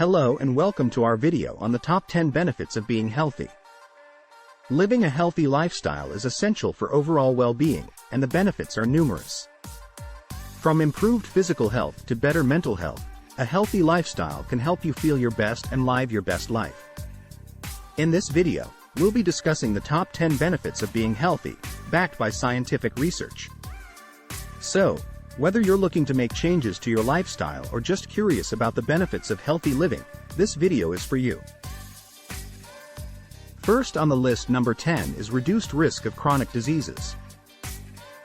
Hello and welcome to our video on the top 10 benefits of being healthy. Living a healthy lifestyle is essential for overall well-being, and the benefits are numerous. From improved physical health to better mental health, a healthy lifestyle can help you feel your best and live your best life. In this video, we'll be discussing the top 10 benefits of being healthy, backed by scientific research. So, whether you're looking to make changes to your lifestyle or just curious about the benefits of healthy living, this video is for you. First on the list, number 10 is reduced risk of chronic diseases.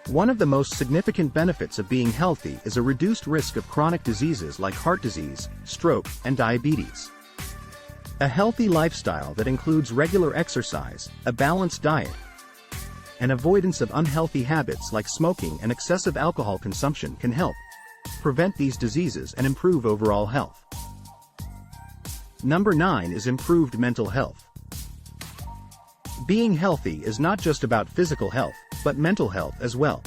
One of the most significant benefits of being healthy is a reduced risk of chronic diseases like heart disease, stroke, and diabetes. A healthy lifestyle that includes regular exercise, a balanced diet, and avoidance of unhealthy habits like smoking and excessive alcohol consumption can help prevent these diseases and improve overall health. Number 9 is improved mental health. Being healthy is not just about physical health, but mental health as well.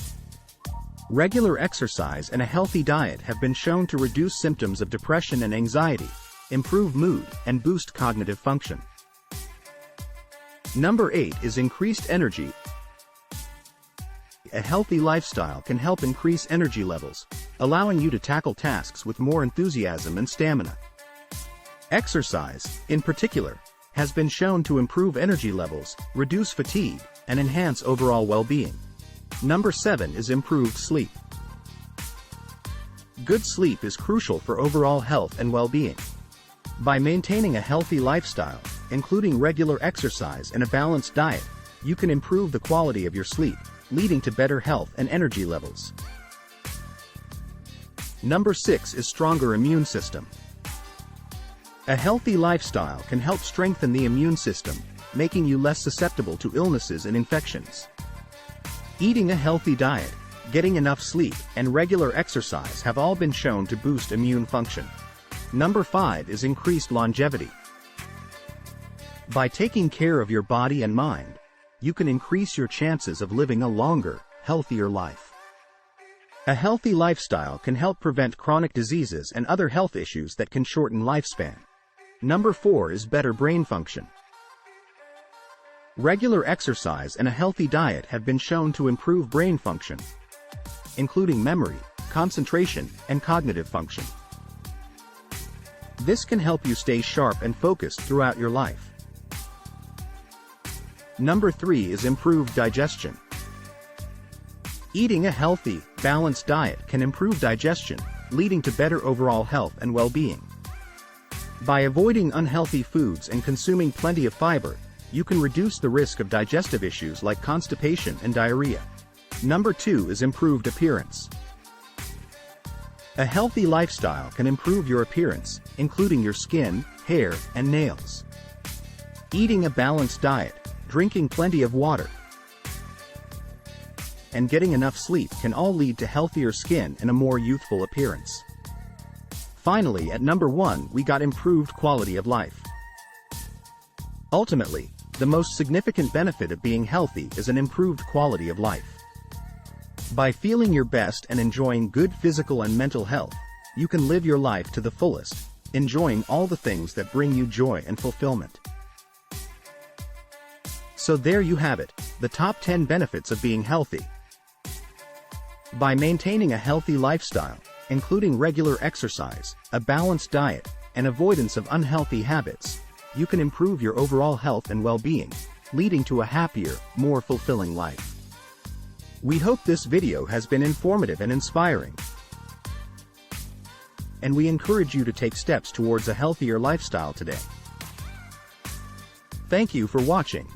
Regular exercise and a healthy diet have been shown to reduce symptoms of depression and anxiety, improve mood, and boost cognitive function. Number 8 is increased energy. A healthy lifestyle can help increase energy levels, allowing you to tackle tasks with more enthusiasm and stamina. Exercise, in particular, has been shown to improve energy levels, reduce fatigue, and enhance overall well-being. Number 7 is improved sleep. Good sleep is crucial for overall health and well-being. By maintaining a healthy lifestyle, including regular exercise and a balanced diet, you can improve the quality of your sleep, leading to better health and energy levels. Number 6 is stronger immune system. A healthy lifestyle can help strengthen the immune system, making you less susceptible to illnesses and infections. Eating a healthy diet, getting enough sleep, and regular exercise have all been shown to boost immune function. Number 5 is increased longevity. By taking care of your body and mind, you can increase your chances of living a longer, healthier life. A healthy lifestyle can help prevent chronic diseases and other health issues that can shorten lifespan. Number 4 is better brain function. Regular exercise and a healthy diet have been shown to improve brain function, including memory, concentration, and cognitive function. This can help you stay sharp and focused throughout your life. Number 3 is improved digestion. Eating a healthy, balanced diet can improve digestion, leading to better overall health and well-being. By avoiding unhealthy foods and consuming plenty of fiber, you can reduce the risk of digestive issues like constipation and diarrhea. Number 2 is improved appearance. A healthy lifestyle can improve your appearance, including your skin, hair, and nails. Eating a balanced diet, drinking plenty of water, and getting enough sleep can all lead to healthier skin and a more youthful appearance. Finally, at number 1, we got improved quality of life. Ultimately, the most significant benefit of being healthy is an improved quality of life. By feeling your best and enjoying good physical and mental health, you can live your life to the fullest, enjoying all the things that bring you joy and fulfillment. So there you have it, the top 10 benefits of being healthy. By maintaining a healthy lifestyle, including regular exercise, a balanced diet, and avoidance of unhealthy habits, you can improve your overall health and well-being, leading to a happier, more fulfilling life. We hope this video has been informative and inspiring, and we encourage you to take steps towards a healthier lifestyle today. Thank you for watching.